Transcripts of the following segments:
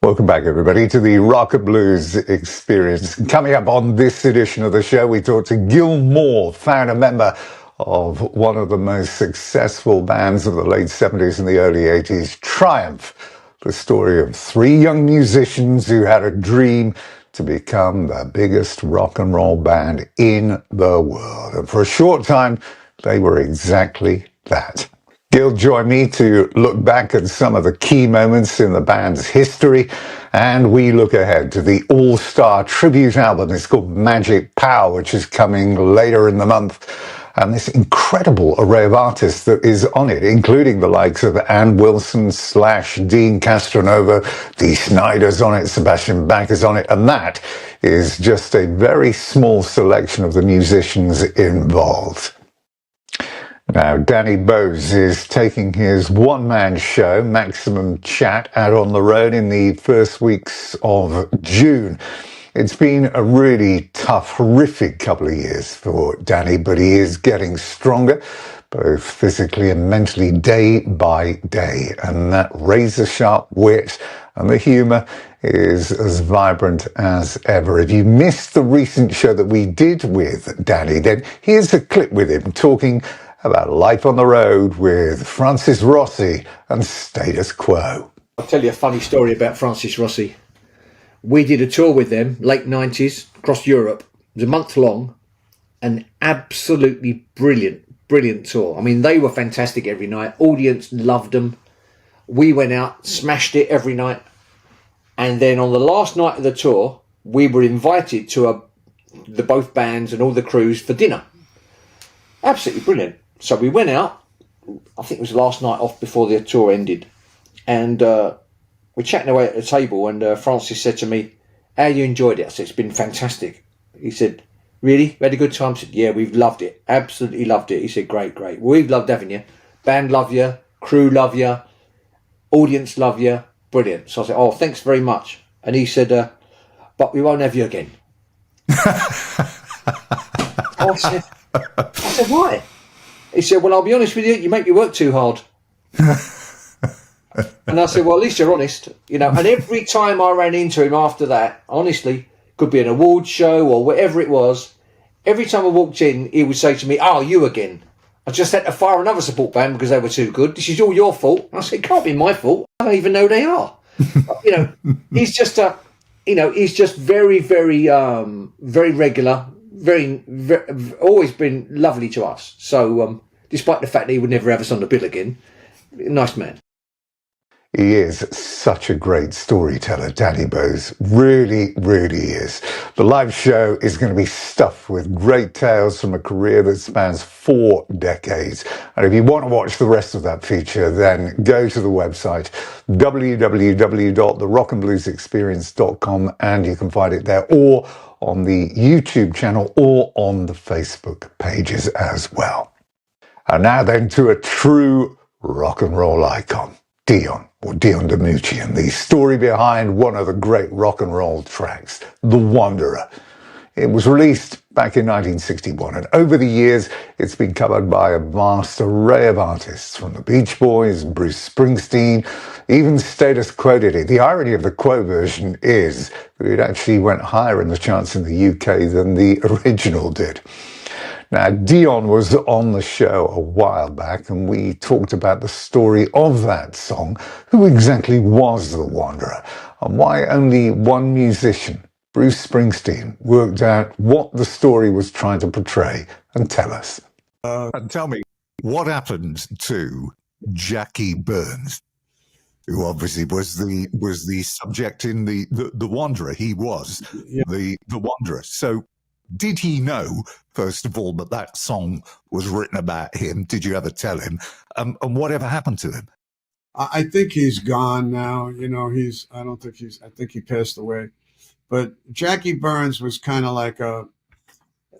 Welcome back, everybody, to the Rock and Blues Experience. Coming up on this edition of the show, we talk to Gil Moore, founder member of one of the most successful bands of the late 70s and the early 80s, Triumph. The story of three young musicians who had a dream to become the biggest rock and roll band in the world. And for a short time, they were exactly that. Gil joined me to look back at some of the key moments in the band's history, and we look ahead to the all-star tribute album. It's called Magic Power, which is coming later in the month, and this incredible array of artists that is on it, including the likes of Ann Wilson / Dean Castronovo, Dee Snider's on it, Sebastian Bach is on it, and that is just a very small selection of the musicians involved. Now, Danny Bowes is taking his one-man show, Maximum Chat, out on the road in the first weeks of June. It's been a really tough, horrific couple of years for Danny, but he is getting stronger, both physically and mentally, day by day. And that razor-sharp wit and the humour is as vibrant as ever. If you missed the recent show that we did with Danny, then here's a clip with him talking about life on the road with Francis Rossi and Status Quo. I'll tell you a funny story about Francis Rossi. We did a tour with them, late 90s, across Europe. It was a month long, an absolutely brilliant tour. I mean, they were fantastic every night. Audience loved them. We went out, smashed it every night. And then on the last night of the tour, we were invited to the both bands and all the crews for dinner. Absolutely brilliant. So we went out, I think it was the last night off before the tour ended, and we're chatting away at the table, and Francis said to me, "How you enjoyed it?" I said, "It's been fantastic." He said, "Really? We had a good time?" I said, "Yeah, we've loved it. Absolutely loved it." He said, Great. Well, we've loved having you. Band love you, crew love you, audience love you. Brilliant." So I said, "Oh, thanks very much." And he said, "But we won't have you again." I said, "Why?" He said, "Well, I'll be honest with you, you make me work too hard." And I said, "Well, at least you're honest, you know." And every time I ran into him after that, honestly, could be an award show or whatever it was, every time I walked in, he would say to me, "Oh, you again. I just had to fire another support band because they were too good. This is all your fault." And I said, "It can't be my fault. I don't even know they are." You know, he's just he's just very regular. Very, always been lovely to us. So, despite the fact that he would never have us on the bill again, nice man. He is such a great storyteller, Danny Bowes. Really is. The live show is going to be stuffed with great tales from a career that spans 4 decades. And if you want to watch the rest of that feature, then go to the website www.therockandbluesexperience.com, and you can find it there, or on the YouTube channel, or on the Facebook pages as well. And now then to a true rock and roll icon, Dion DiMucci, and the story behind one of the great rock and roll tracks, The Wanderer. It was released back in 1961, and over the years, it's been covered by a vast array of artists, from the Beach Boys, Bruce Springsteen, even Status Quo did it. The irony of the Quo version is that it actually went higher in the charts in the UK than the original did. Now, Dion was on the show a while back, and we talked about the story of that song. Who exactly was the Wanderer, and why only one musician, Bruce Springsteen, worked out what the story was trying to portray and tell us. And tell me, what happened to Jackie Burns, who obviously was the subject in the Wanderer? He was the Wanderer. So did he know, first of all, that song was written about him? Did you ever tell him? And whatever happened to him? I think he's gone now. You know, I think he passed away. But Jackie Burns was kind of like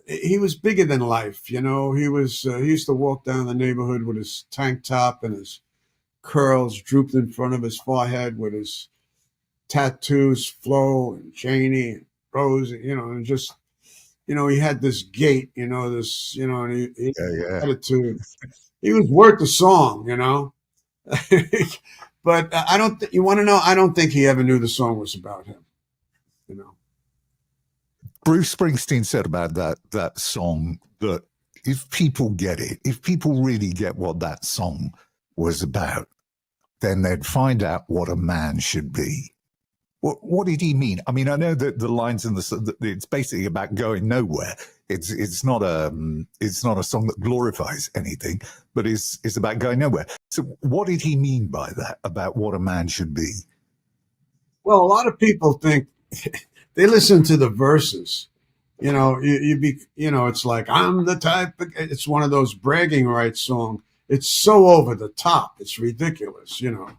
he was bigger than life. You know, he used to walk down the neighborhood with his tank top and his curls drooped in front of his forehead, with his tattoos, Flo and Janie and Rosie, you know, and just, you know, he had this gait, you know, this, you know, and he attitude. He was worth the song, you know. But I don't. You want to know? I don't think he ever knew the song was about him. You know. Bruce Springsteen said about that song that if people get it, if people really get what that song was about, then they'd find out what a man should be. What did he mean? I mean, I know that the lines in it's basically about going nowhere. It's not a song that glorifies anything, but it's about going nowhere. So what did he mean by that, about what a man should be? Well, a lot of people think they listen to the verses. You know, it's like, I'm the type of, it's one of those bragging rights songs. It's so over the top. It's ridiculous. You know,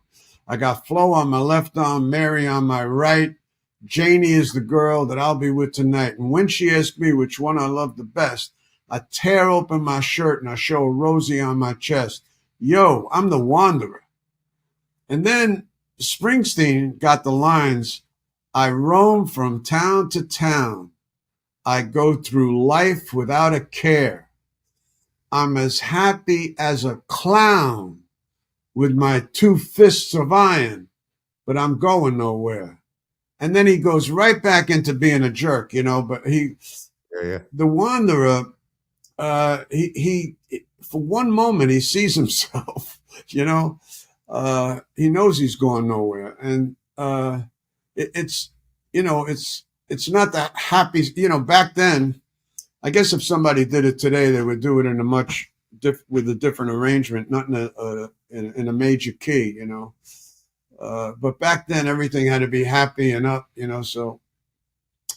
I got Flo on my left arm, Mary on my right. Janie is the girl that I'll be with tonight. And when she asks me which one I love the best, I tear open my shirt and I show Rosie on my chest. Yo, I'm the wanderer. And then Springsteen got the lines, I roam from town to town. I go through life without a care. I'm as happy as a clown with my 2 fists of iron, but I'm going nowhere. And then he goes right back into being a jerk, you know, but the wanderer, he for one moment, he sees himself, you know, he knows he's going nowhere. And it's not that happy, you know, back then. I guess if somebody did it today, they would do it in a with a different arrangement, not in a major key, you know. But back then, everything had to be happy and up, you know. So,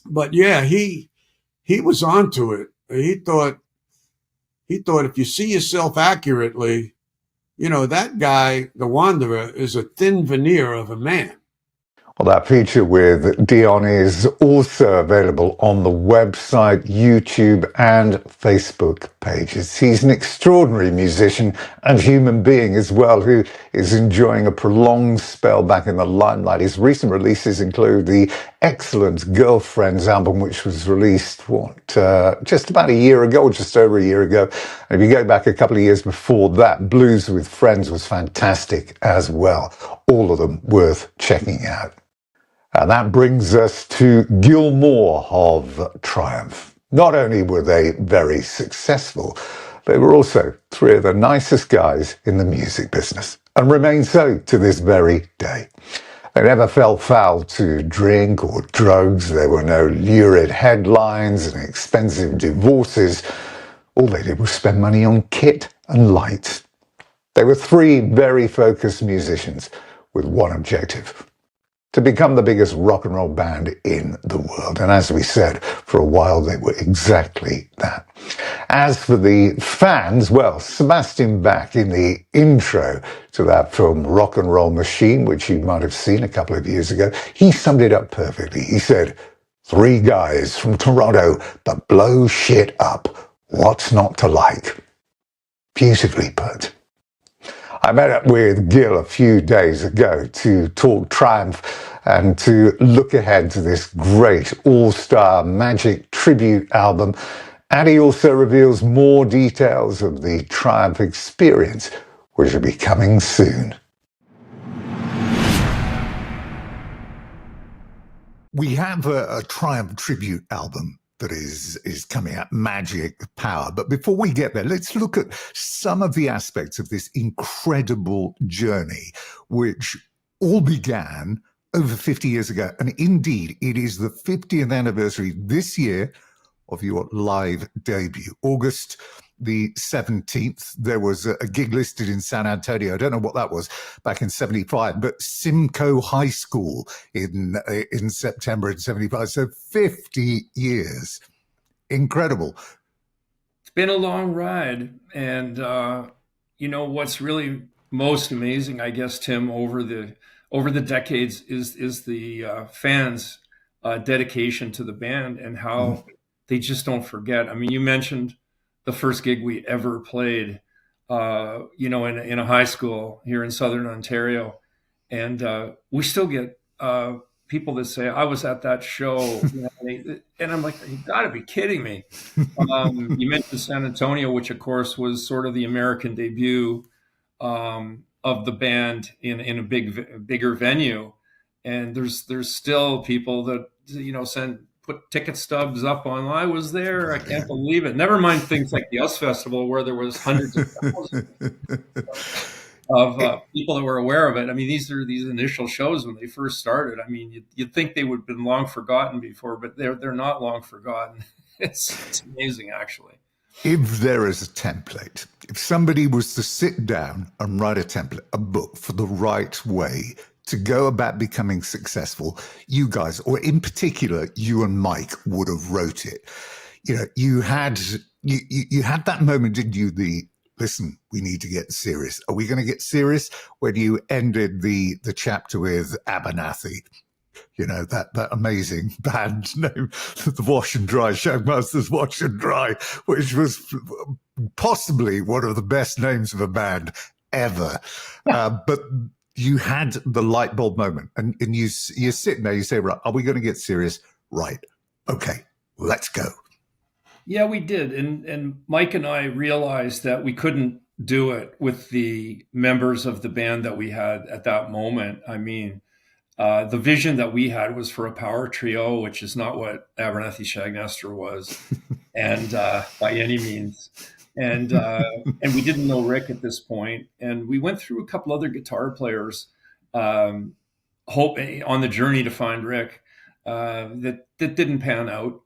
but yeah, he was onto it. He thought if you see yourself accurately, you know, that guy, the Wanderer, is a thin veneer of a man. Well, that feature with Dion is also available on the website, YouTube, and Facebook pages. He's an extraordinary musician and human being as well, who is enjoying a prolonged spell back in the limelight. His recent releases include the excellent Girlfriends album, which was released, just about a year ago, or just over a year ago. And if you go back a couple of years before that, Blues with Friends was fantastic as well. All of them worth checking out. And that brings us to Gil Moore of Triumph. Not only were they very successful, they were also 3 of the nicest guys in the music business, and remain so to this very day. They never fell foul to drink or drugs. There were no lurid headlines and expensive divorces. All they did was spend money on kit and lights. They were 3 very focused musicians with one objective: to become the biggest rock and roll band in the world. And as we said, for a while they were exactly that. As for the fans, well, Sebastian Bach, in the intro to that film Rock'n'Roll Machine, which you might have seen a couple of years ago, he summed it up perfectly. He said, 3 guys from Toronto that blow shit up. What's not to like? Beautifully put. I met up with Gil a few days ago to talk Triumph and to look ahead to this great all-star magic tribute album. And he also reveals more details of the Triumph experience, which will be coming soon. We have a Triumph tribute album that is coming out, Magic Power. But before we get there, let's look at some of the aspects of this incredible journey, which all began over 50 years ago. And indeed, it is the 50th anniversary this year of your live debut. August the 17th, there was a gig listed in San Antonio. I don't know what that was back in 75, but Simcoe High School in September in 75. So 50 years. Incredible. It's been a long ride. And, you know, what's really most amazing, I guess, Tim, over the decades is the fans' dedication to the band and how they just don't forget. I mean, you mentioned the first gig we ever played, you know, in a high school here in Southern Ontario. And we still get people that say, I was at that show. You know, and I'm like, you gotta be kidding me. You mentioned San Antonio, which of course was sort of the American debut of of the band in a bigger venue, and there's still people that put ticket stubs up on. I was there. I can't believe it. Never mind things like the US Festival where there was hundreds of thousands of people that were aware of it. I mean, these initial shows when they first started. I mean, you'd think they would have been long forgotten before, but they're not long forgotten. It's amazing, actually. If there is a template, if somebody was to sit down and write a template, a book for the right way to go about becoming successful, you guys, or in particular, you and Mike would have wrote it. You had that moment, didn't you? Listen, we need to get serious. Are we going to get serious? When you ended the chapter with Abernathy, that amazing band name, the Wash and Dry, Shagmaster's Wash and Dry, which was possibly one of the best names of a band ever. But you had the light bulb moment, and you're sitting there, you say, right, are we going to get serious? Right. Okay, let's go. Yeah, we did. And Mike and I realized that we couldn't do it with the members of the band that we had at that moment. I mean, the vision that we had was for a power trio, which is not what Abernathy Shagmaster was, and by any means. And we didn't know Rick at this point. And we went through a couple other guitar players, on the journey to find Rick, that didn't pan out.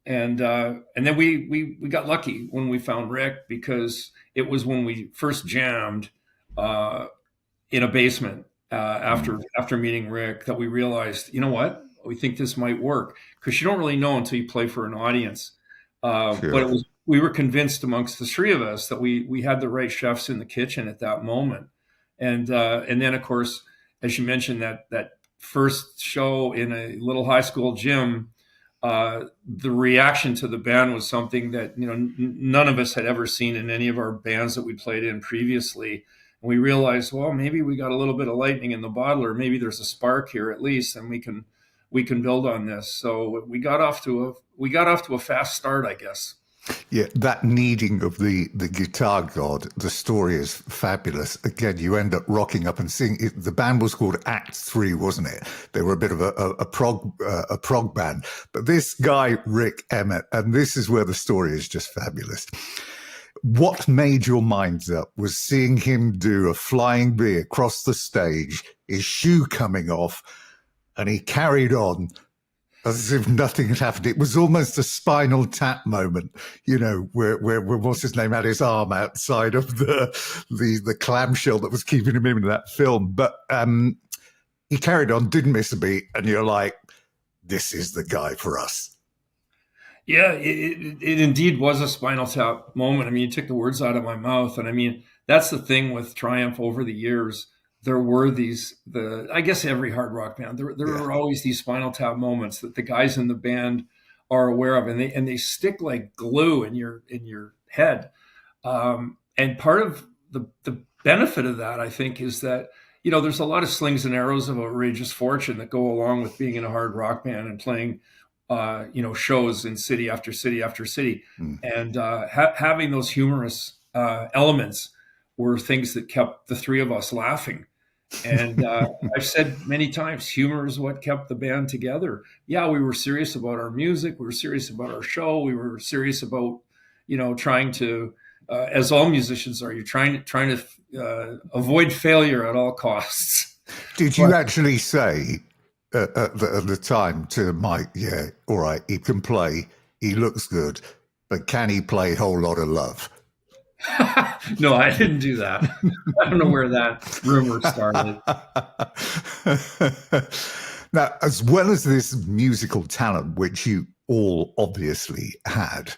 And then we got lucky when we found Rick, because it was when we first jammed in a basement after meeting Rick that we realized, you know what, we think this might work, because you don't really know until you play for an audience. Sure. But we were convinced amongst the three of us that we had the right chefs in the kitchen at that moment. And then, of course, as you mentioned, that first show in a little high school gym, the reaction to the band was something that none of us had ever seen in any of our bands that we played in previously. And we realized, well, maybe we got a little bit of lightning in the bottle, or maybe there's a spark here at least, and we can build on this. So we got off to a fast start, I guess. Yeah, that kneading of the guitar god, the story is fabulous. Again, you end up rocking up and singing. The band was called Act 3, wasn't it? They were a bit of a prog band. But this guy, Rick Emmett, and this is where the story is just fabulous. What made your minds up was seeing him do a flying V across the stage, his shoe coming off, and he carried on as if nothing had happened. It was almost a Spinal Tap moment, where what's his name had his arm outside of the clamshell that was keeping him in that film. But he carried on, didn't miss a beat, and you're like, this is the guy for us. Yeah, it indeed was a Spinal Tap moment. I mean, you took the words out of my mouth. And I mean, that's the thing with Triumph over the years. There were I guess every hard rock band, there are always these Spinal Tap moments that the guys in the band are aware of, and they stick like glue in your head. And part of the benefit of that, I think, is that, there's a lot of slings and arrows of outrageous fortune that go along with being in a hard rock band and playing shows in city after city after city. And having those humorous elements were things that kept the three of us laughing. And I've said many times, humor is what kept the band together. Yeah, we were serious about our music. We were serious about our show. We were serious about, trying to, as all musicians are, you're trying to avoid failure at all costs. Did you actually say at the time to Mike, yeah, all right, he can play, he looks good, but can he play Whole Lot of Love? No, I didn't do that. I don't know where that rumor started. Now, as well as this musical talent, which you all obviously had,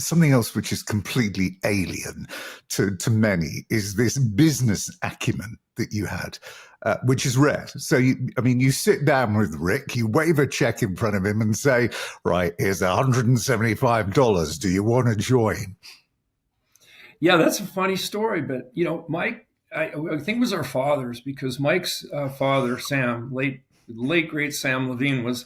something else which is completely alien to many is this business acumen that you had, which is rare. So, you sit down with Rick, you wave a check in front of him and say, right, here's $175. Do you want to join? Yeah, that's a funny story. But, Mike, I think it was our fathers, because Mike's father, Sam, late great Sam Levine, was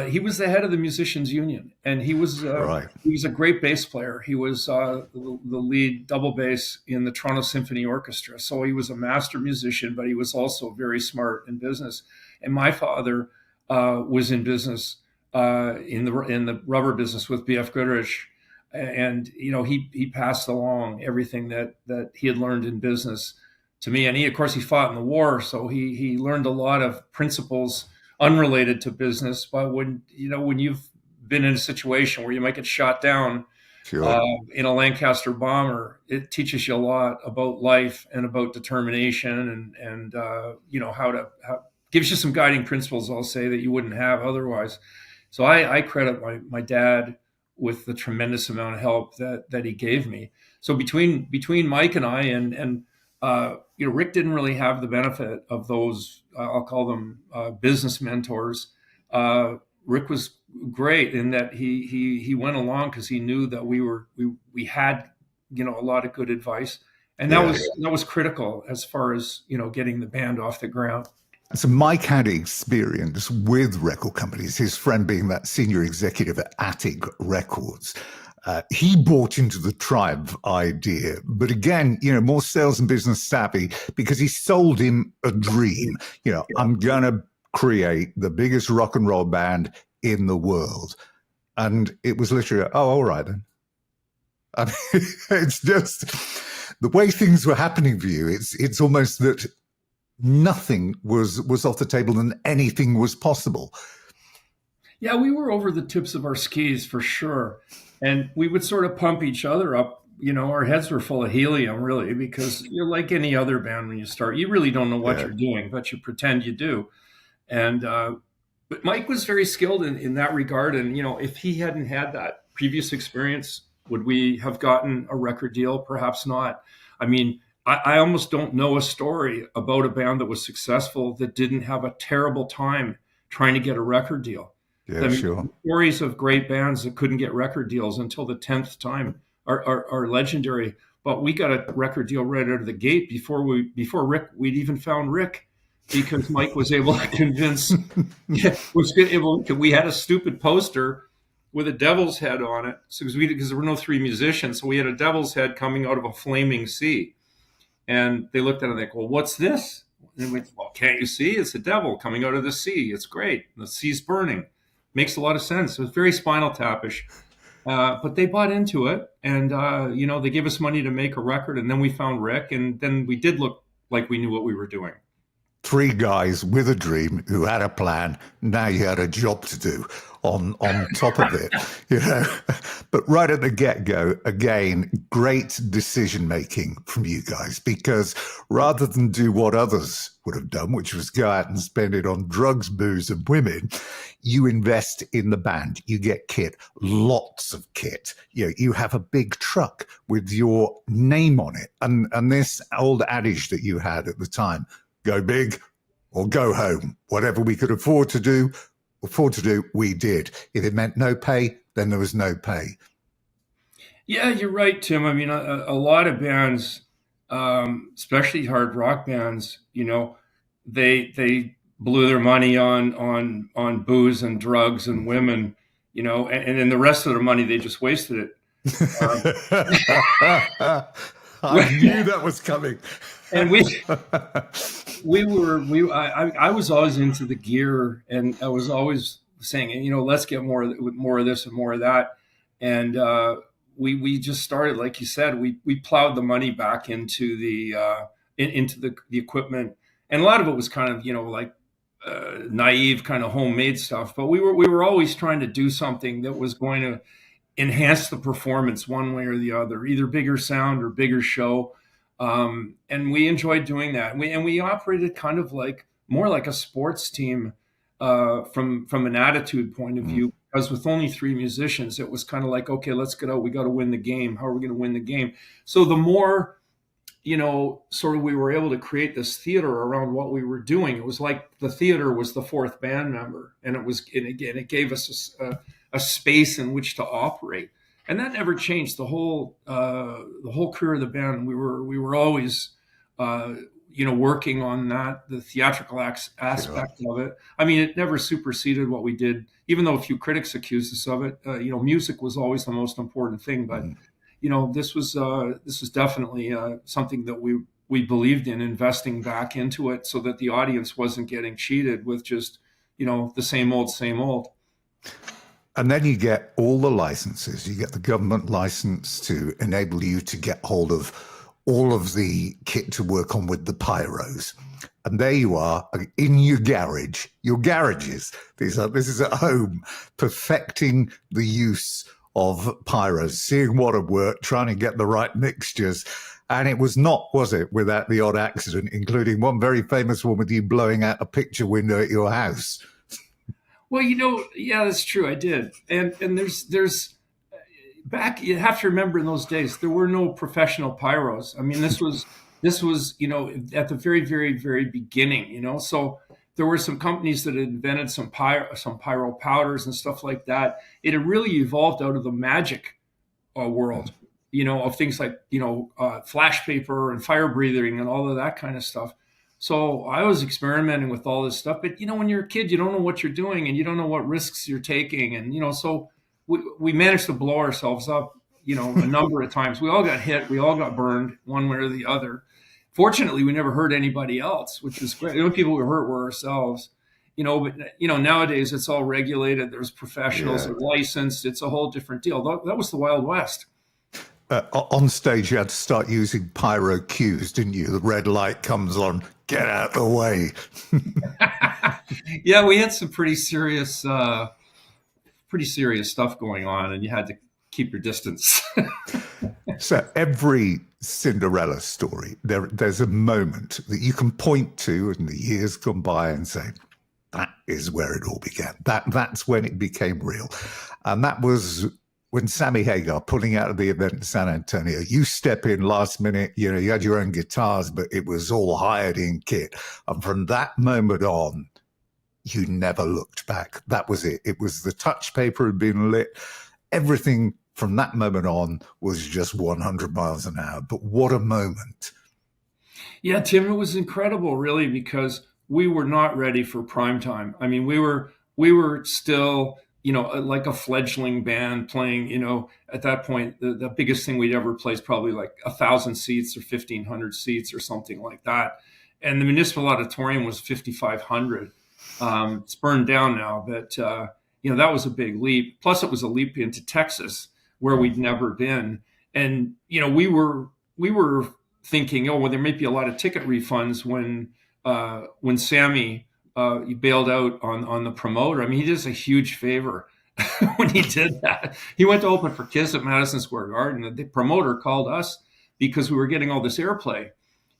He was the head of the musicians union, and he was a great bass player. He was the lead double bass in the Toronto Symphony Orchestra. So he was a master musician, but he was also very smart in business. And my father was in business in the rubber business with B.F. Goodrich, and he passed along everything that he had learned in business to me. And of course, he fought in the war, so he learned a lot of principles unrelated to business. But when you've been in a situation where you might get shot down in a Lancaster bomber, it teaches you a lot about life and about determination, and how gives you some guiding principles, I'll say, that you wouldn't have otherwise. So I credit my dad with the tremendous amount of help that he gave me. So between Mike and I, and Rick didn't really have the benefit of those, I'll call them business mentors. Rick was great in that he went along because he knew that we had a lot of good advice, and that was critical as far as getting the band off the ground. So Mike had experience with record companies, his friend being that senior executive at Attic Records. He bought into the Tribe idea, but again, more sales and business savvy, because he sold him a dream. I'm going to create the biggest rock and roll band in the world. And it was literally, all right then. I mean, it's just the way things were happening for you. It's almost that nothing was off the table and anything was possible. Yeah, we were over the tips of our skis for sure. And we would sort of pump each other up. Our heads were full of helium, really, because you're like any other band when you start. You really don't know what you're doing, but you pretend you do. And but Mike was very skilled in that regard. And, if he hadn't had that previous experience, would we have gotten a record deal? Perhaps not. I mean, I almost don't know a story about a band that was successful that didn't have a terrible time trying to get a record deal. Yeah, sure. Stories of great bands that couldn't get record deals until the 10th time are legendary. But we got a record deal right out of the gate before we'd even found Rick, because Mike was able to convince. We had a stupid poster with a devil's head on it, because there were no three musicians, so we had a devil's head coming out of a flaming sea. And they looked at it and they go, well, what's this? And we went, well, can't you see? It's a devil coming out of the sea. It's great. The sea's burning. Makes a lot of sense. It was very Spinal Tap-ish. But they bought into it. And, they gave us money to make a record. And then we found Rick. And then we did look like we knew what we were doing. Three guys with a dream who had a plan. Now you had a job to do on top of it, But right at the get-go, again, great decision-making from you guys, because rather than do what others would have done, which was go out and spend it on drugs, booze, and women, you invest in the band. You get kit, lots of kit. You have a big truck with your name on it. And this old adage that you had at the time, go big or go home. Whatever we could afford to do, we did. If it meant no pay, then there was no pay. Yeah, you're right, Tim. I mean, a lot of bands, especially hard rock bands, they blew their money on booze and drugs and women, and then the rest of their money, they just wasted it. I knew that was coming. And I was always into the gear, and I was always saying, let's get more of this and more of that. And we just started, like you said, we plowed the money back into the equipment, and a lot of it was kind of naive kind of homemade stuff. But we were always trying to do something that was going to enhance the performance one way or the other, either bigger sound or bigger show. And we enjoyed doing that. We operated kind of more like a sports team from an attitude point of view, because with only three musicians, it was kind of like, okay, let's get out. We got to win the game. How are we going to win the game? So the more, sort of we were able to create this theater around what we were doing. It was like the theater was the fourth band member, and it gave us a space in which to operate. And that never changed the whole career of the band. We were always, working on that, the theatrical aspect of it. I mean, it never superseded what we did, even though a few critics accused us of it. Music was always the most important thing, but this was definitely something that we believed in, investing back into it so that the audience wasn't getting cheated with just the same old. And then you get all the licenses. You get the government license to enable you to get hold of all of the kit to work on with the pyros. And there you are in your garage, your garages. This is at home, perfecting the use of pyros, seeing what had worked, trying to get the right mixtures. And it was not, was it, without the odd accident, including one very famous one with you blowing out a picture window at your house. Well, yeah, that's true. I did. And there's back, you have to remember in those days, there were no professional pyros. I mean, this was, at the very, very, very beginning, so there were some companies that had invented some pyro powders and stuff like that. It had really evolved out of the magic world, of things like, flash paper and fire breathing and all of that kind of stuff. So I was experimenting with all this stuff, but when you're a kid, you don't know what you're doing and you don't know what risks you're taking. And, so we managed to blow ourselves up, a number of times. We all got hit. We all got burned one way or the other. Fortunately, we never hurt anybody else, which was great. The only people we hurt were ourselves, but nowadays it's all regulated. There's professionals that are licensed. It's a whole different deal. That was the Wild West. On stage, you had to start using pyro cues, didn't you? The red light comes on, get out the way. Yeah, we had some pretty serious stuff going on, and you had to keep your distance. So every Cinderella story, there's a moment that you can point to in the years gone by and say, that is where it all began. That's when it became real. And that was when Sammy Hagar, pulling out of the event in San Antonio, you step in last minute, you had your own guitars, but it was all hired in kit. And from that moment on, you never looked back. That was it. It was the touch paper had been lit. Everything from that moment on was just 100 miles an hour. But what a moment. Yeah, Tim, it was incredible, really, because we were not ready for prime time. I mean, we were still, like a fledgling band playing, at that point, the biggest thing we'd ever play is probably like 1,000 seats or 1,500 seats or something like that. And the Municipal Auditorium was 5,500. It's burned down now, but, that was a big leap. Plus, it was a leap into Texas, where we'd never been. And, we were thinking, there might be a lot of ticket refunds when Sammy he bailed out on the promoter. I mean, he did us a huge favor when he did that. He went to open for Kiss at Madison Square Garden. The promoter called us because we were getting all this airplay.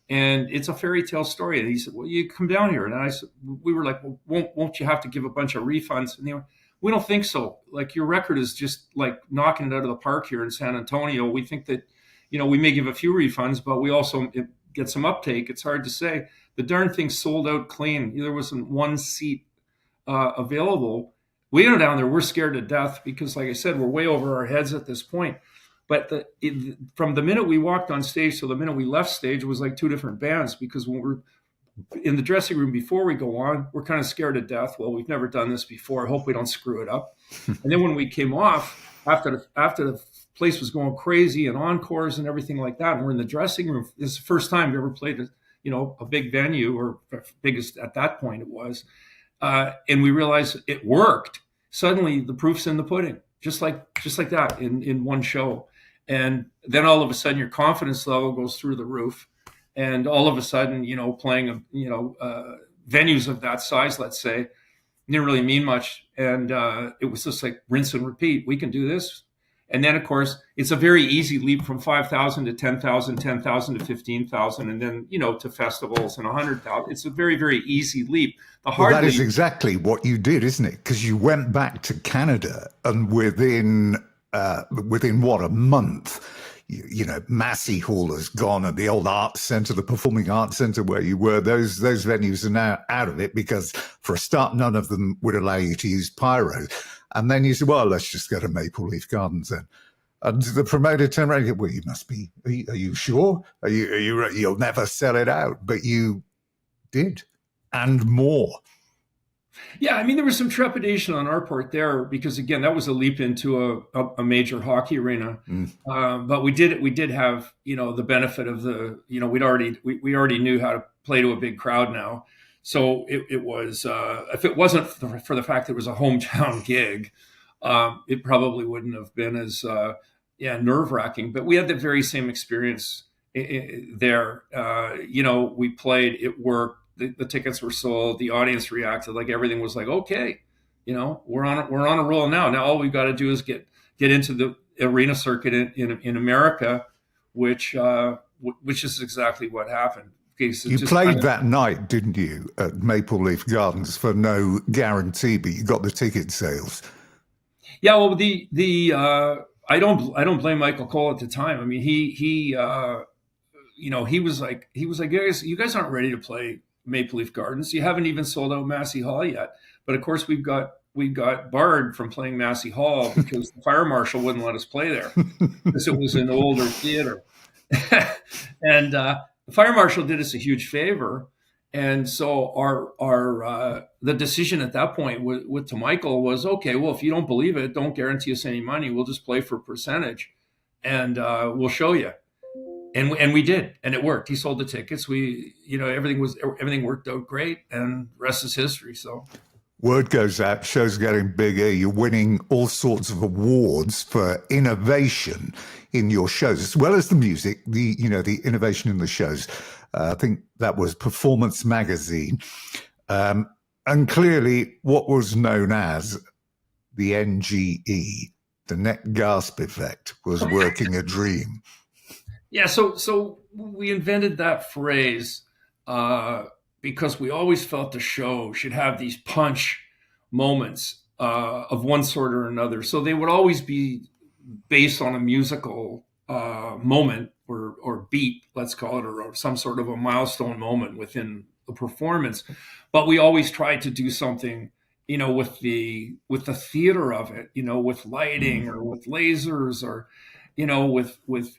And it's a fairy tale story. And he said, well, you come down here. And I said, we were like, well, won't you have to give a bunch of refunds? And they went, we don't think so. Like, your record is just like knocking it out of the park here in San Antonio. We think that, we may give a few refunds, but we also get some uptake. It's hard to say. The darn thing sold out clean. There wasn't one seat available. We go down there, we're scared to death because, like I said, we're way over our heads at this point. But from the minute we walked on stage to the minute we left stage, it was like two different bands, because when we're in the dressing room before we go on, we're kind of scared to death. Well, we've never done this before. I hope we don't screw it up. And then when we came off, after the place was going crazy and encores and everything like that, and we're in the dressing room, this is the first time we ever played a big venue, or biggest at that point it was. And we realized it worked. Suddenly the proof's in the pudding, just like that in one show. And then all of a sudden your confidence level goes through the roof. And all of a sudden, playing, venues of that size, let's say, didn't really mean much. And it was just like rinse and repeat. We can do this. And then, of course, it's a very easy leap from 5,000 to 10,000, 10,000 to 15,000, and then, to festivals and 100,000. It's a very, very easy leap. That is exactly what you did, isn't it? Because you went back to Canada, and within what, a month, Massey Hall has gone, and the old arts centre, the Performing Arts Centre where you were, those venues are now out of it, because for a start, none of them would allow you to use pyro. And then you said, well, let's just go to Maple Leaf Gardens then. And the promoter turned around and said, well, you must be, are you sure? You'll never sell it out. But you did, and more. Yeah, I mean, there was some trepidation on our part there because, again, that was a leap into a major hockey arena. But we did have, the benefit of we already knew how to play to a big crowd now. So it was, if it wasn't for the fact that it was a hometown gig, it probably wouldn't have been as nerve-wracking. But we had the very same experience there. We played, it worked. The tickets were sold. The audience reacted. Like everything was like, okay, we're on a roll now. Now all we've got to do is get into the arena circuit in America, which is exactly what happened. Okay, so you played that night, didn't you, at Maple Leaf Gardens for no guarantee, but you got the ticket sales. Yeah, well, I don't blame Michael Cole at the time. I mean, he was like, you guys aren't ready to play Maple Leaf Gardens. You haven't even sold out Massey Hall yet. But of course, we got barred from playing Massey Hall because the fire marshal wouldn't let us play there because it was an older theater. And the fire marshal did us a huge favor. And so our the decision at that point to Michael was, okay, well, if you don't believe it, don't guarantee us any money. We'll just play for percentage, and we'll show you. And we did, and it worked. He sold the tickets. Everything worked out great, and the rest is history. So word goes out, show's getting bigger. You're winning all sorts of awards for innovation in your shows, as well as the music, the innovation in the shows. I think that was Performance Magazine. And clearly what was known as the NGE, the net gasp effect, was working a dream. Yeah, so we invented that phrase because we always felt the show should have these punch moments of one sort or another. So they would always be based on a musical moment or beat, let's call it, or some sort of a milestone moment within the performance. But we always tried to do something, with the theater of it, with lighting or with lasers or, with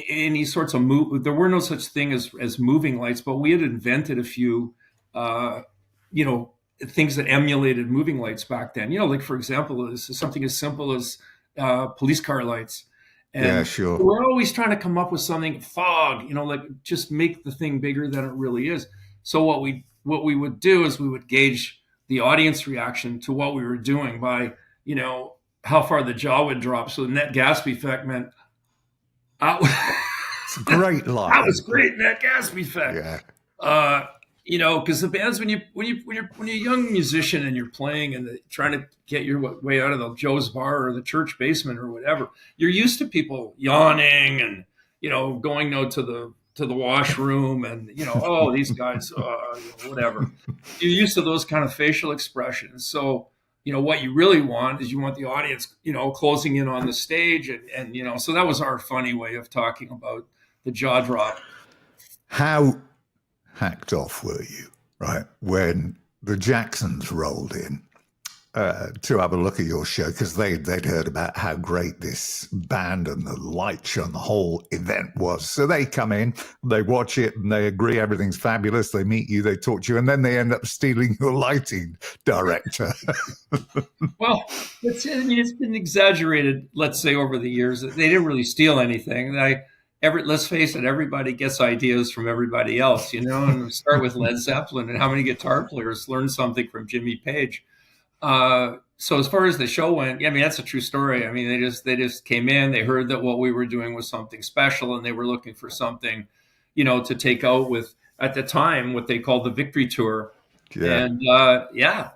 any sorts of there were no such thing as moving lights, but we had invented a few, things that emulated moving lights back then. Like for example, something as simple as police car lights. And yeah, sure. We're always trying to come up with something, fog, like just make the thing bigger than it really is. So what we would do is we would gauge the audience reaction to what we were doing by, how far the jaw would drop. So the net gasp effect meant, it's a great line. That was great, net gasp effect. Yeah. Because the bands, when you're a young musician and you're playing and trying to get your way out of the Joe's Bar or the church basement or whatever, you're used to people yawning and going to the washroom and oh, these guys, whatever. You're used to those kind of facial expressions. So what you really want is you want the audience, closing in on the stage. And so that was our funny way of talking about the jaw drop. How hacked off were you, right, when the Jacksons rolled in to have a look at your show? Because they'd heard about how great this band and the light show and the whole event was. So they come in, they watch it, and they agree everything's fabulous. They meet you, they talk to you, and then they end up stealing your lighting director. Well, it's been exaggerated, let's say, over the years. They didn't really steal anything. Let's face it, everybody gets ideas from everybody else, and we start with Led Zeppelin and how many guitar players learned something from Jimmy Page. So as far as the show went, that's a true story. I mean, they just came in, they heard that what we were doing was something special, and they were looking for something, to take out with, at the time, what they called the Victory Tour. Yeah.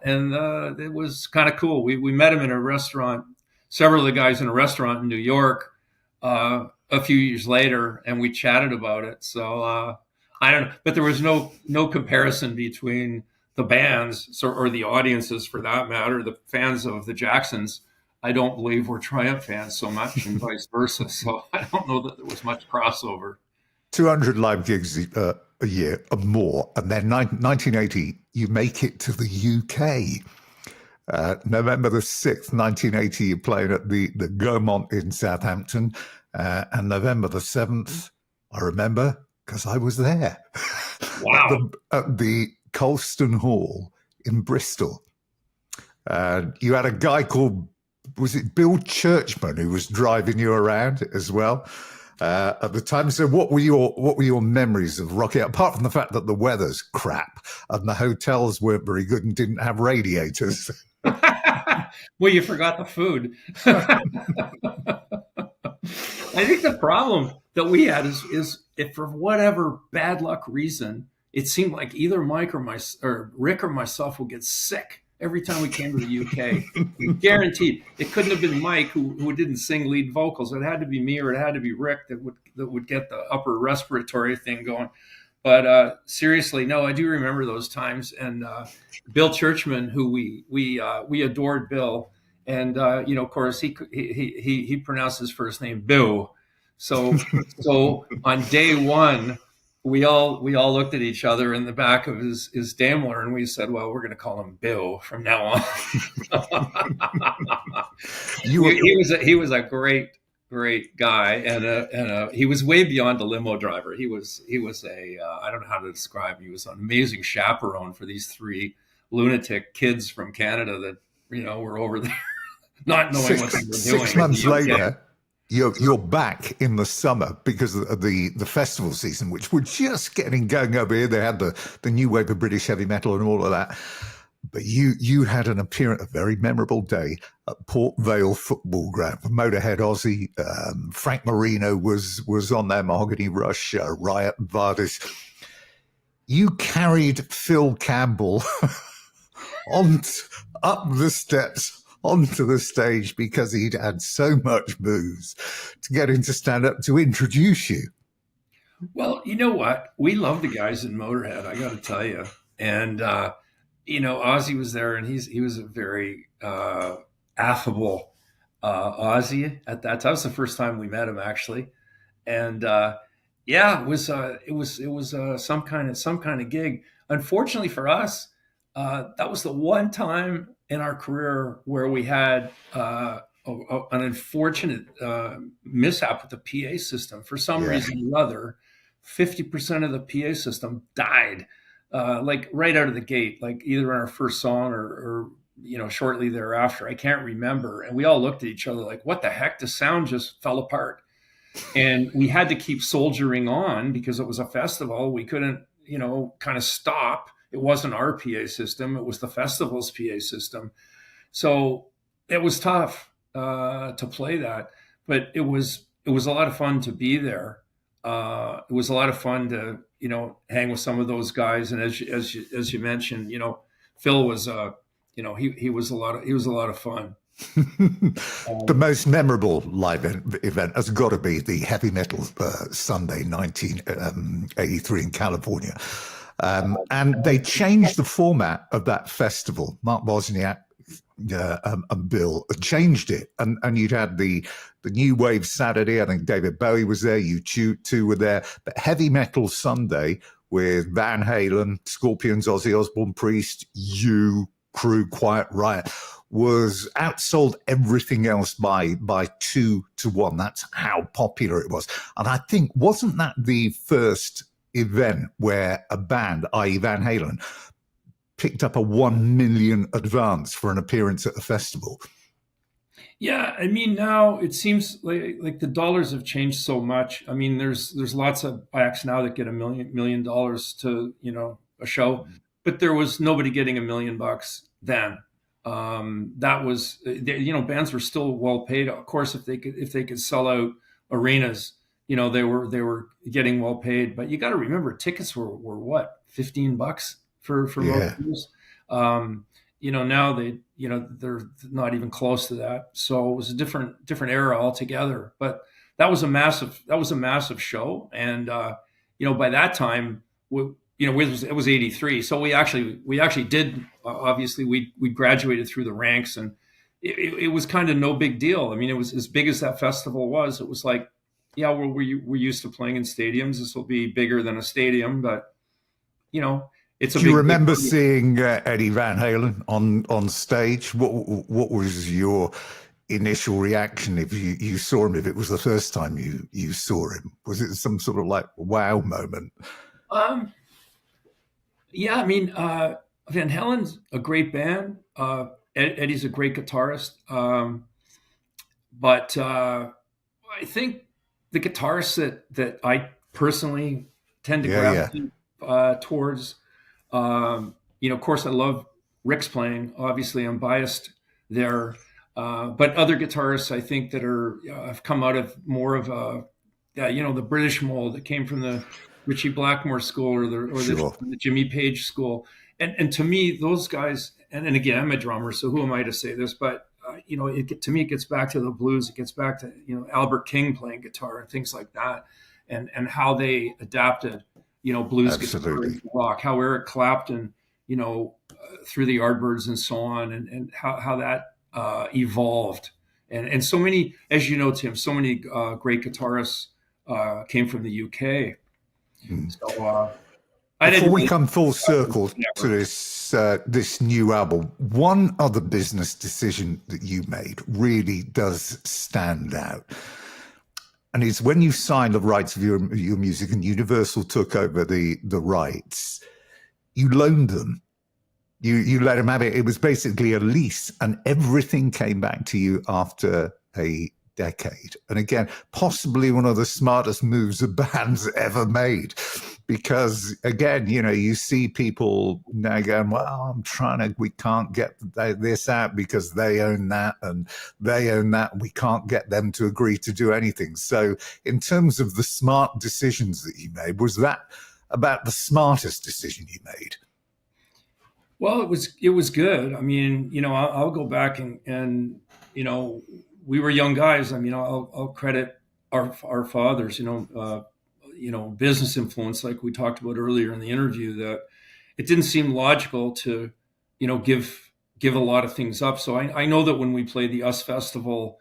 And it was kind of cool. We met him in a restaurant, several of the guys in a restaurant in New York, a few years later, and we chatted about it. So I don't know, but there was no comparison between the bands or the audiences, for that matter. The fans of the Jacksons, I don't believe were Triumph fans so much, and vice versa. So I don't know that there was much crossover. 200 live gigs a year or more, and then 1980 you make it to the UK. November the 6th, 1980, you're playing at the Gaumont in Southampton. And November the 7th, I remember, because I was there. Wow. at the Colston Hall in Bristol. You had a guy called, was it Bill Churchman, who was driving you around as well at the time. So what were your memories of Rocky, apart from the fact that the weather's crap and the hotels weren't very good and didn't have radiators? Well, you forgot the food. I think the problem that we had is if for whatever bad luck reason, it seemed like either Mike or Rick or myself would get sick every time we came to the UK. Guaranteed. It couldn't have been Mike who didn't sing lead vocals. It had to be me or it had to be Rick that would get the upper respiratory thing going. But seriously, no, I do remember those times. And Bill Churchman, who we adored Bill, and of course he pronounced his first name Bill. So on day one, we all looked at each other in the back of his Daimler, and we said, "Well, we're going to call him Bill from now on." He was a great guy, and he was way beyond a limo driver. He was a I don't know how to describe him. He was an amazing chaperone for these three lunatic kids from Canada that were over there, not knowing what they were doing. 6 months later, you're back in the summer because of the festival season, which were just getting going over here. They had the new wave of British heavy metal and all of that. But you had an appearance, a very memorable day at Port Vale Football Ground for Motorhead Aussie. Frank Marino was on there, Mahogany Rush, Riot and Vardis. You carried Phil Campbell up the steps onto the stage because he'd had so much booze to get him to stand up to introduce you. Well, you know what? We love the guys in Motorhead, I got to tell you. And, Ozzy was there, and he was a very affable Ozzy at that time. That was the first time we met him, actually. And it was some kind of gig. Unfortunately for us, that was the one time in our career where we had an unfortunate mishap with the PA system. For some reason or other, 50% of the PA system died, like right out of the gate, like either in our first song or shortly thereafter. I can't remember. And we all looked at each other like, what the heck? The sound just fell apart. And we had to keep soldiering on because it was a festival. We couldn't, kind of stop. It wasn't our PA system. It was the festival's PA system. So it was tough to play that, but it was a lot of fun to be there. It was a lot of fun to, hang with some of those guys. And as you mentioned, Phil was, he was a lot of fun. The most memorable live event has got to be the Heavy Metal Sunday 1983 in California. And they changed the format of that festival. Mark Wozniak and Bill changed it. And you'd had the New Wave Saturday. I think David Bowie was there. You two were there. But Heavy Metal Sunday with Van Halen, Scorpions, Ozzy Osbourne, Priest, Crew, Quiet Riot was outsold everything else by 2-1. That's how popular it was. And I think, wasn't that the first event where a band, i.e. Van Halen, picked up a 1 million advance for an appearance at the festival? Yeah, I mean, now it seems like the dollars have changed so much. I mean, there's lots of acts now that get $1 million to a show, but there was nobody getting $1 million then. That was bands were still well paid. Of course, if they could sell out arenas, they were getting well paid. But you got to remember, tickets were what, $15 for most shows. Now they're not even close to that. So it was a different era altogether. But that was a massive show. And by that time, it was 83. So we actually did, obviously we graduated through the ranks, and it was kind of no big deal. I mean, it was as big as that festival was. It was like, yeah, we're used to playing in stadiums. This will be bigger than a stadium, but it's a Do you big remember big, seeing Eddie Van Halen on stage? What was your initial reaction if you saw him? If it was the first time you saw him, was it some sort of like wow moment? um, yeah, I mean, Van Halen's a great band. Eddie's a great guitarist. But I think the guitarists that I personally tend to Yeah. gravitate towards, of course, I love Rick's playing. Obviously, I'm biased there, but other guitarists I think that are have come out of more of a, the British mold that came from the Ritchie Blackmore school Sure. the Jimmy Page school, and to me those guys, and again I'm a drummer, so who am I to say this, but to me, it gets back to the blues. It gets back to Albert King playing guitar and things like that, and how they adapted blues guitar Absolutely. into rock. How Eric Clapton, through the Yardbirds and so on, and how that evolved. And so many, as you know, Tim, so many great guitarists came from the UK. So I Before didn't we really. come full circle to Never. this new album, one other business decision that you made really does stand out, and it's when you signed the rights of your music and Universal took over the rights. You loaned them. You let them have it. It was basically a lease, and everything came back to you after a decade. And again, possibly one of the smartest moves a band's ever made. Because again, you see people now going, well, we can't get this out because they own that and they own that. And we can't get them to agree to do anything. So in terms of the smart decisions that you made, was that about the smartest decision you made? Well, it was good. I mean, I'll go back and we were young guys. I mean, I'll credit our fathers. Business influence, like we talked about earlier in the interview. That it didn't seem logical to, give a lot of things up. So I know that when we played the US Festival,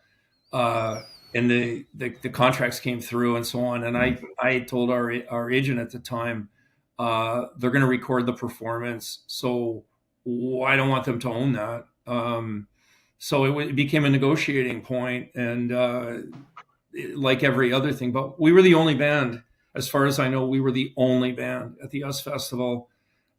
and the contracts came through and so on, and I told our agent at the time, they're going to record the performance, so I don't want them to own that. So it became a negotiating point, and like every other thing. But we were the only band, as far as I know, we were the only band at the US Festival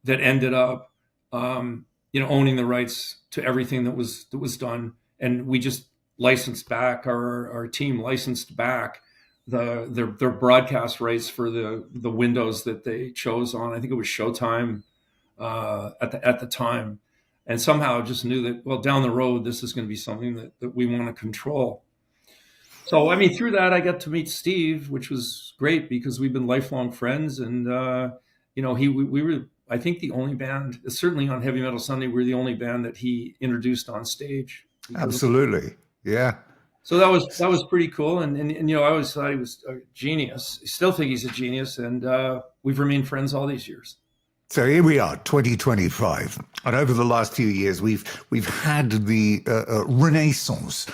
that ended up, owning the rights to everything that was done, and we just licensed back our team licensed back their broadcast rights for the windows that they chose on. I think it was Showtime at the time, and somehow just knew that, well, down the road this is going to be something that we want to control. So I mean, through that I got to meet Steve, which was great because we've been lifelong friends, and we were, I think, the only band, certainly on Heavy Metal Sunday, we're the only band that he introduced on stage. Absolutely, yeah. So that was pretty cool, and I always thought he was a genius. I still think he's a genius, and we've remained friends all these years. So here we are, 2025, and over the last few years, we've had the renaissance,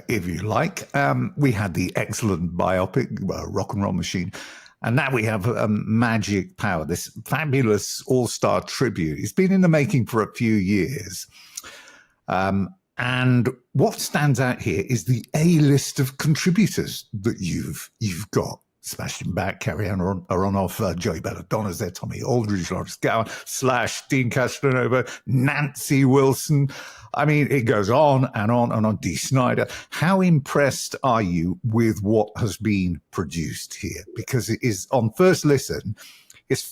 if you like. We had the excellent biopic, Rock'n'Roll Machine, and now we have Magic Power, this fabulous all-star tribute. It's been in the making for a few years. And what stands out here is the A-list of contributors that you've got. Sebastian Bach, Carrie Ann Aronoff, Joey Belladonna's there, Tommy Aldridge, Lawrence Gowan, Slash, Dean Castronovo, Nancy Wilson. I mean, it goes on and on and on. Dee Snider. How impressed are you with what has been produced here? Because it is, on first listen, it's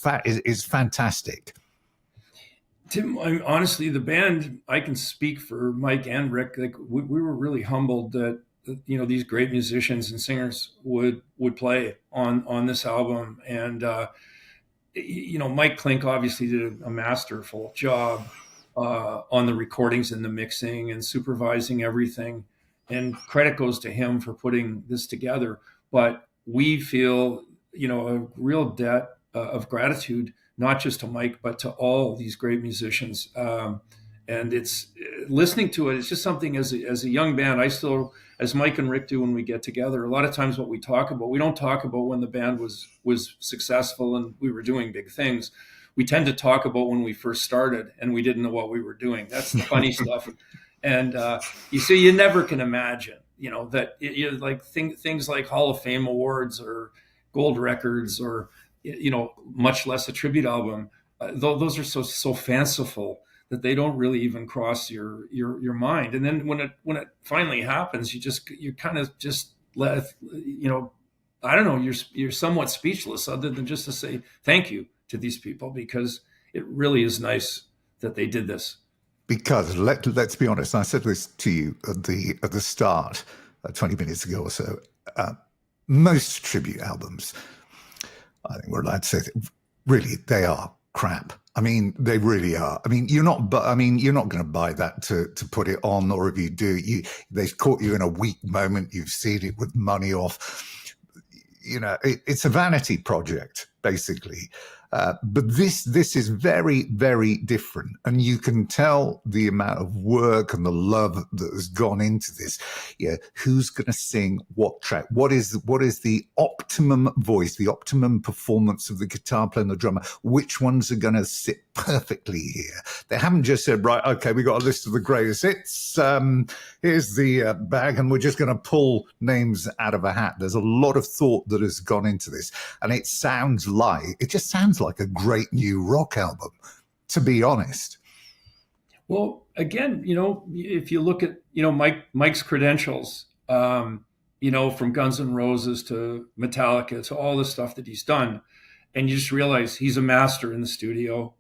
fantastic. Tim, honestly, the band, I can speak for Mike and Rick. Like we were really humbled that these great musicians and singers would play on this album, and Mike Klink obviously did a masterful job on the recordings and the mixing and supervising everything, and credit goes to him for putting this together. But we feel a real debt of gratitude, not just to Mike, but to all these great musicians. And it's listening to it. It's just something as a young band, I still, as Mike and Rick do when we get together, a lot of times what we talk about, we don't talk about when the band was successful and we were doing big things. we tend to talk about when we first started and we didn't know what we were doing. That's the funny stuff. And you see, you never can imagine, that like things like Hall of Fame awards or gold records or, much less a tribute album. Those are so fanciful that they don't really even cross your mind. And then when it finally happens, you kind of just let, I don't know, you're somewhat speechless other than just to say thank you to these people, because it really is nice that they did this. Because let's be honest, I said this to you at the start, 20 minutes ago or so. Most tribute albums, I think we're allowed to say, really, they are crap. I mean, they really are. I mean, you're not going to buy that to put it on, or if you do, they've caught you in a weak moment. You've seen it with money off. It's a vanity project, basically. But this is very, very different, and you can tell the amount of work and the love that has gone into this. Yeah, who's going to sing what track? What is the optimum voice, the optimum performance of the guitar player and the drummer? Which ones are going to sit perfectly here? They haven't just said, right, okay, we got a list of the greatest hits. Here's the bag, and we're just going to pull names out of a hat. There's a lot of thought that has gone into this, and it just sounds like a great new rock album, to be honest. Well, again, if you look at, Mike's credentials, from Guns N' Roses to Metallica to all the stuff that he's done, and you just realize he's a master in the studio.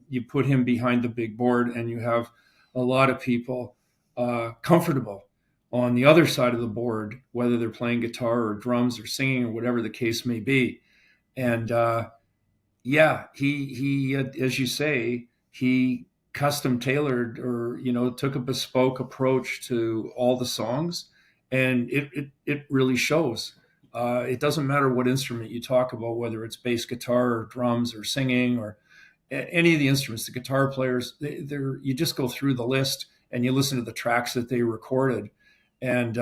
You put him behind the big board and you have a lot of people comfortable on the other side of the board, whether they're playing guitar or drums or singing or whatever the case may be. And he as you say, he custom tailored or took a bespoke approach to all the songs, and it really shows. It doesn't matter what instrument you talk about, whether it's bass guitar or drums or singing or any of the instruments. The guitar players, you just go through the list and you listen to the tracks that they recorded, and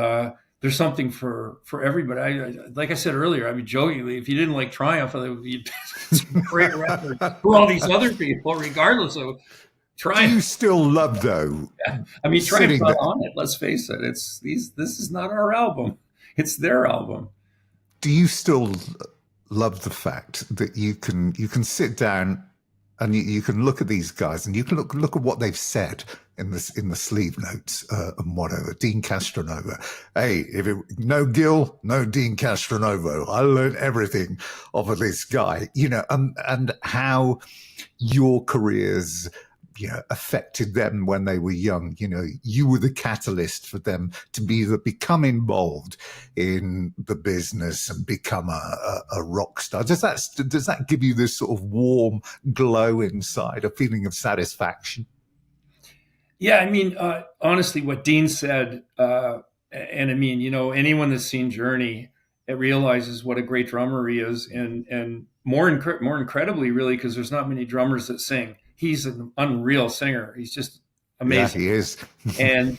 there's something for everybody. Like I said earlier, I mean, jokingly, if you didn't like Triumph, it would be a great record for all these other people, regardless of Triumph. Do you still love, though? Yeah. I mean, Triumph's not on it. Let's face it. This is not our album. It's their album. Do you still love the fact that you can sit down and you can look at these guys and you can look at what they've said in the sleeve notes and whatever? Dean Castronovo. Hey, no Gil, no Dean Castronovo. I learned everything off of this guy, and how your careers affected them when they were young. You were the catalyst for them to become involved in the business and become a rock star. Does that give you this sort of warm glow inside, a feeling of satisfaction? Yeah, I mean, honestly, what Dean said, and I mean, anyone that's seen Journey, it realizes what a great drummer he is, and more incredibly, really, because there's not many drummers that sing. He's an unreal singer. He's just amazing. Yeah, he is. And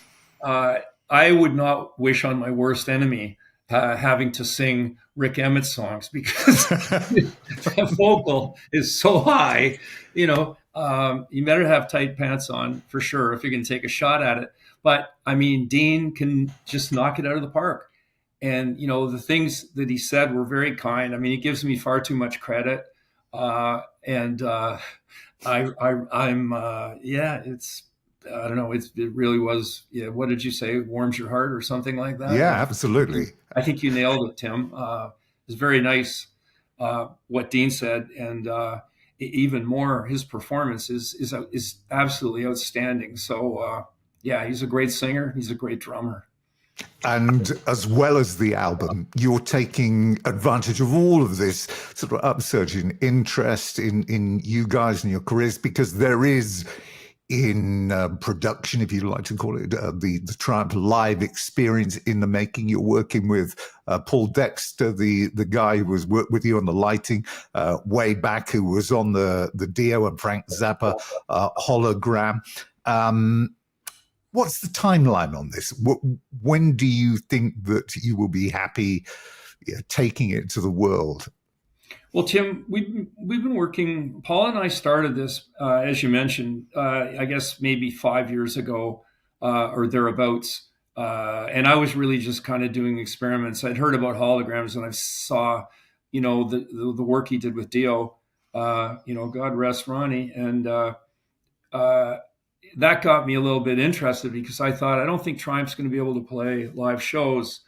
I would not wish on my worst enemy having to sing Rick Emmett's songs, because the vocal is so high. You better have tight pants on for sure if you're going to take a shot at it. But I mean, Dean can just knock it out of the park. And, the things that he said were very kind. I mean, he gives me far too much credit. It's, I don't know. It really was. Yeah. What did you say? It warms your heart or something like that? Yeah, absolutely. I think you nailed it, Tim. It's very nice what Dean said, and even more, his performance is absolutely outstanding. So he's a great singer. He's a great drummer. And as well as the album, you're taking advantage of all of this sort of upsurge in interest in you guys and your careers, because there is in production, if you like to call it, the Triumph live experience in the making. You're working with Paul Dexter, the guy who was worked with you on the lighting way back, who was on the Dio and Frank Zappa hologram. What's the timeline on this? When do you think that you will be happy taking it to the world? Well, Tim, we've been working. Paul and I started this, as you mentioned, I guess maybe 5 years ago or thereabouts. And I was really just kind of doing experiments. I'd heard about holograms, and I saw, the work he did with Dio. God rest Ronnie, and uh, that got me a little bit interested because I thought I don't think Triumph's going to be able to play live shows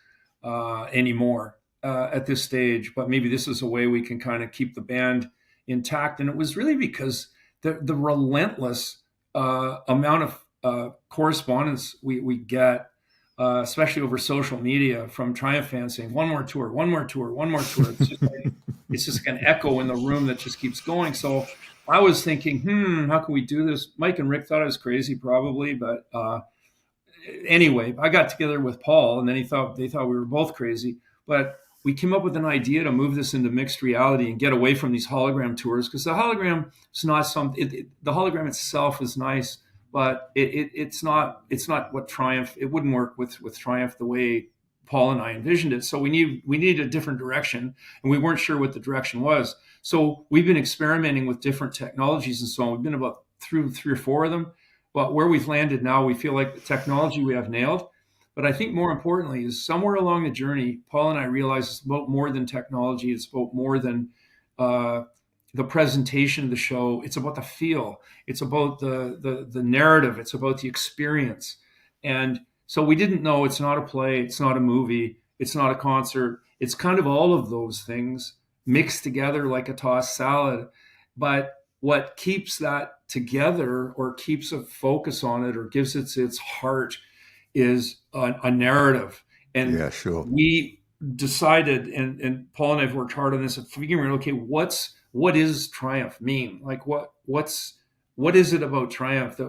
anymore at this stage, but maybe this is a way we can kind of keep the band intact. And it was really because the relentless amount of correspondence we get, especially over social media from Triumph fans saying, one more tour, one more tour, one more tour. It's just like an echo in the room that just keeps going. So I was thinking, how can we do this? Mike and Rick thought I was crazy, probably, but anyway, I got together with Paul, and then they thought we were both crazy. But we came up with an idea to move this into mixed reality and get away from these hologram tours, because the hologram is not the hologram itself is nice, but it's not what Triumph. It wouldn't work with Triumph the way Paul and I envisioned it. So we need a different direction, and we weren't sure what the direction was. So we've been experimenting with different technologies and so on. We've been about through 3 or 4 of them, but where we've landed now, we feel like the technology we have nailed. But I think more importantly is somewhere along the journey, Paul and I realized it's about more than technology. It's about more than the presentation of the show. It's about the feel. It's about the narrative. It's about the experience. And so we didn't know it's not a play. It's not a movie. It's not a concert. It's kind of all of those things mixed together like a tossed salad. But what keeps that together, or keeps a focus on it, or gives it its heart, is a narrative. And Yeah, sure. we decided, and Paul and I have worked hard on this, figuring out, okay, what is Triumph mean? Like what is it about Triumph?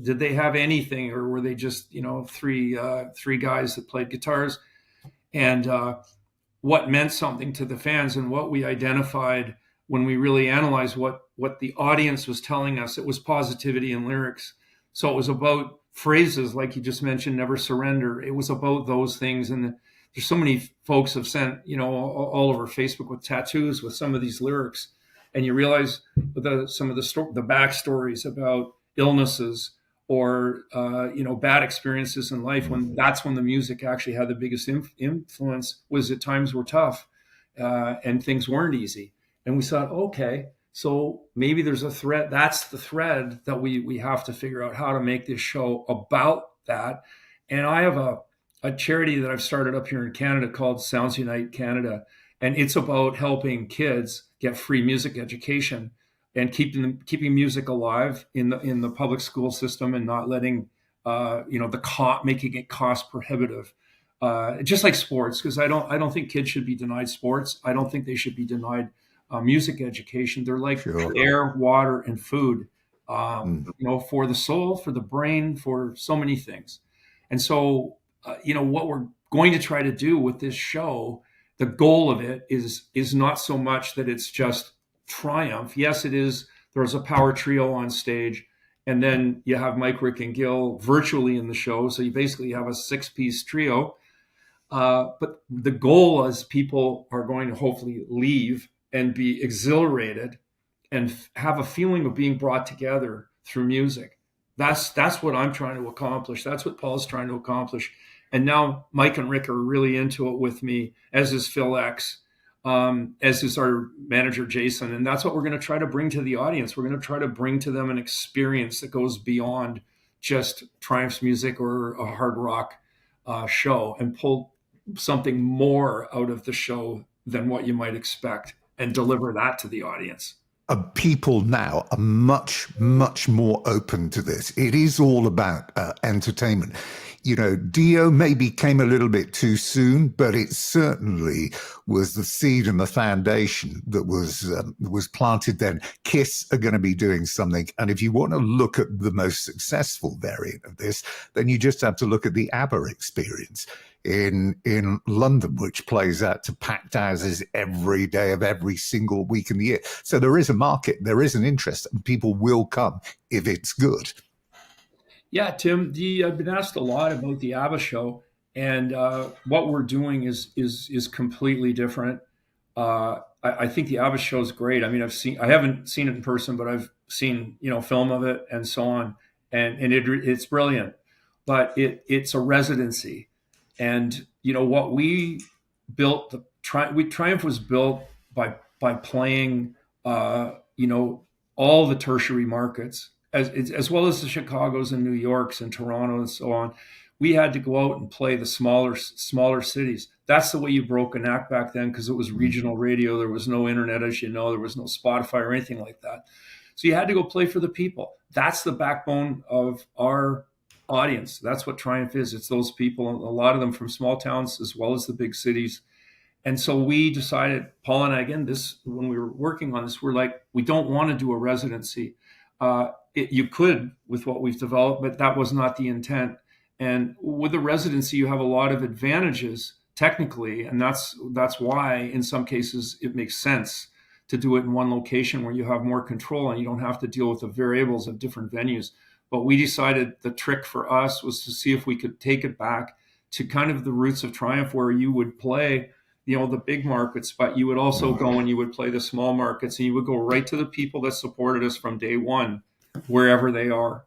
Did they have anything, or were they just three guys that played guitars? And what meant something to the fans, and what we identified when we really analyzed what the audience was telling us, it was positivity in lyrics. So it was about phrases like you just mentioned, never surrender. It was about those things. And there's so many folks have sent, all over Facebook with tattoos with some of these lyrics. And you realize some of the backstories about illnesses or, bad experiences in life, when that's when the music actually had the biggest influence, was at times were tough and things weren't easy. And we thought, okay, so maybe there's a thread. That's the thread that we have to figure out how to make this show about that. And I have a charity that I've started up here in Canada called Sounds Unite Canada. And it's about helping kids get free music education and keeping music alive in the public school system, and not letting making it cost prohibitive. Just like sports, because I don't think kids should be denied sports. I don't think they should be denied music education. They're like air, water, and food, for the soul, for the brain, for so many things. And so, what we're going to try to do with this show, the goal of it is not so much that it's just Triumph. Yes, it is. There's a power trio on stage, and then you have Mike, Rick, and Gil virtually in the show. So you basically have a 6-piece trio. But the goal is people are going to hopefully leave and be exhilarated and have a feeling of being brought together through music. That's what I'm trying to accomplish. That's what Paul's trying to accomplish. And now Mike and Rick are really into it with me, as is Phil X, as is our manager, Jason. And that's what we're going to try to bring to the audience. We're going to try to bring to them an experience that goes beyond just Triumph's music or a hard rock show, and pull something more out of the show than what you might expect, and deliver that to the audience. People now are much, much more open to this. It is all about entertainment. Dio maybe came a little bit too soon, but it certainly was the seed and the foundation that was planted then. Kiss are going to be doing something. And if you want to look at the most successful variant of this, then you just have to look at the ABBA experience in London, which plays out to packed houses every day of every single week in the year. So there is a market, there is an interest, and people will come if it's good. Yeah, Tim, I've been asked a lot about the ABBA show, and what we're doing is completely different. I think the Abbott show is great. I mean, I haven't seen it in person, but I've seen, film of it and so on. And it's brilliant, but it's a residency. And, what we built, Triumph was built by playing, all the tertiary markets, as well as the Chicagos and New Yorks and Toronto and so on. We had to go out and play the smaller cities. That's the way you broke an act back then, because it was regional radio. There was no internet, as you know. There was no Spotify or anything like that. So you had to go play for the people. That's the backbone of our audience. That's what Triumph is. It's those people, a lot of them from small towns as well as the big cities. And so we decided, Paul and I, again, when we were working on this, we're like, we don't want to do a residency. You could with what we've developed, but that was not the intent. And with a residency, you have a lot of advantages technically, and that's why in some cases it makes sense to do it in one location where you have more control and you don't have to deal with the variables of different venues. But we decided the trick for us was to see if we could take it back to kind of the roots of Triumph, where you would play, the big markets, but you would also go and you would play the small markets, and you would go right to the people that supported us from day one, wherever they are.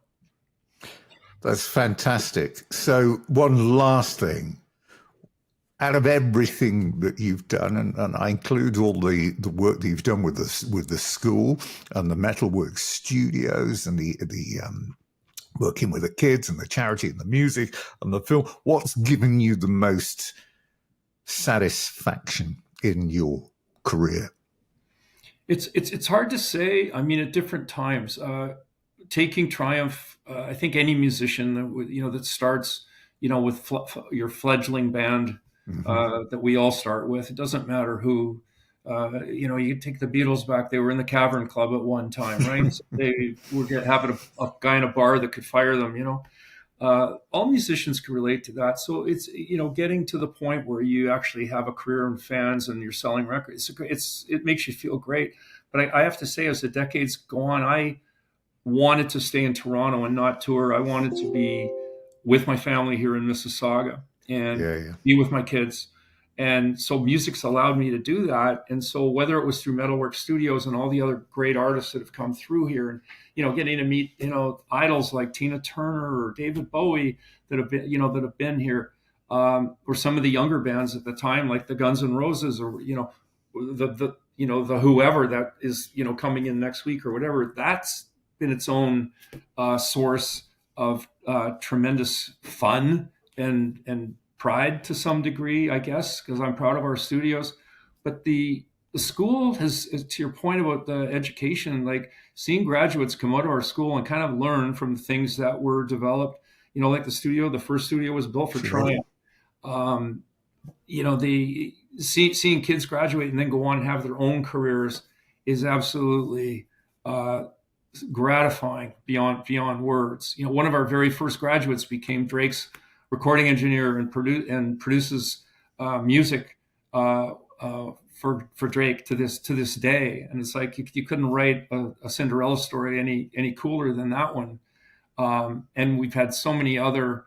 That's fantastic. So one last thing. Out of everything that you've done, and I include all the work that you've done with the school and the Metalworks studios and the working with the kids and the charity and the music and the film, what's given you the most satisfaction in your career? It's hard to say. I mean, at different times, taking Triumph, I think any musician that starts, with your fledgling band, that we all start with, it doesn't matter who, you take the Beatles back. They were in the Cavern Club at one time, right? So they were having a guy in a bar that could fire them, all musicians can relate to that. So it's, getting to the point where you actually have a career in fans and you're selling records. It makes you feel great. But I have to say, as the decades go on, I wanted to stay in Toronto and not tour. I wanted to be with my family here in Mississauga and be with my kids. And so music's allowed me to do that. And so whether it was through Metalworks Studios and all the other great artists that have come through here, and, getting to meet, idols like Tina Turner or David Bowie that have been here, or some of the younger bands at the time, like the Guns N' Roses, or, the whoever that is, coming in next week or whatever, that's been its own source of tremendous fun and pride to some degree, I guess, because I'm proud of our studios. But the school has, to your point about the education, like seeing graduates come out of our school and kind of learn from the things that were developed, like the first studio was built for Triumph. Seeing kids graduate and then go on and have their own careers is absolutely gratifying beyond words. One of our very first graduates became Drake's recording engineer and produces music for Drake to this day. And it's like you couldn't write a Cinderella story any cooler than that one. And we've had so many other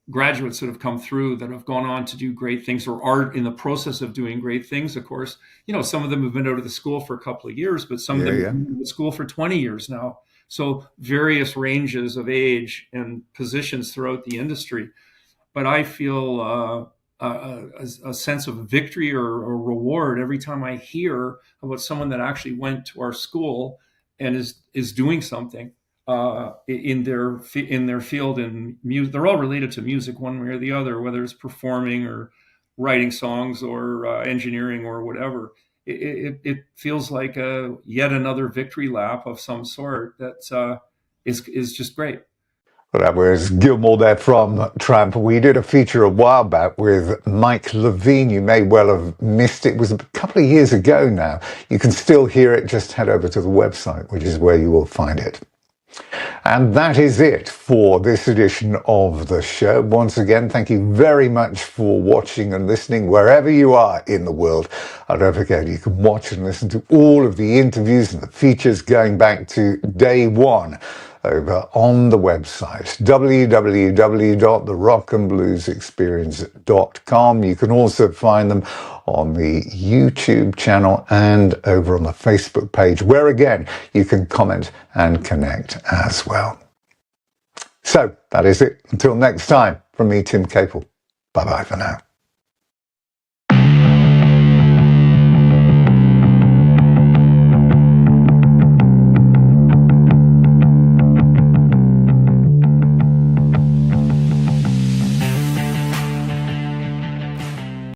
graduates that have come through that have gone on to do great things or are in the process of doing great things. Of course, some of them have been out of the school for a couple of years, but some of them have been in the school for 20 years now. So various ranges of age and positions throughout the industry. But I feel a sense of victory or reward every time I hear about someone that actually went to our school and is doing something in their field in music. They're all related to music one way or the other, whether it's performing or writing songs or engineering or whatever. It feels like yet another victory lap of some sort that is just great. Well, that was Gil Moore there from Triumph. We did a feature a while back with Mike Levine. You may well have missed it. It was a couple of years ago now. You can still hear it. Just head over to the website, which is where you will find it. And that is it for this edition of the show. Once again, thank you very much for watching and listening wherever you are in the world. And don't forget, you can watch and listen to all of the interviews and the features going back to day one over on the website, www.therockandbluesexperience.com. You can also find them on the YouTube channel and over on the Facebook page, where again, you can comment and connect as well. So that is it. Until next time, from me, Tim Caple. Bye-bye for now.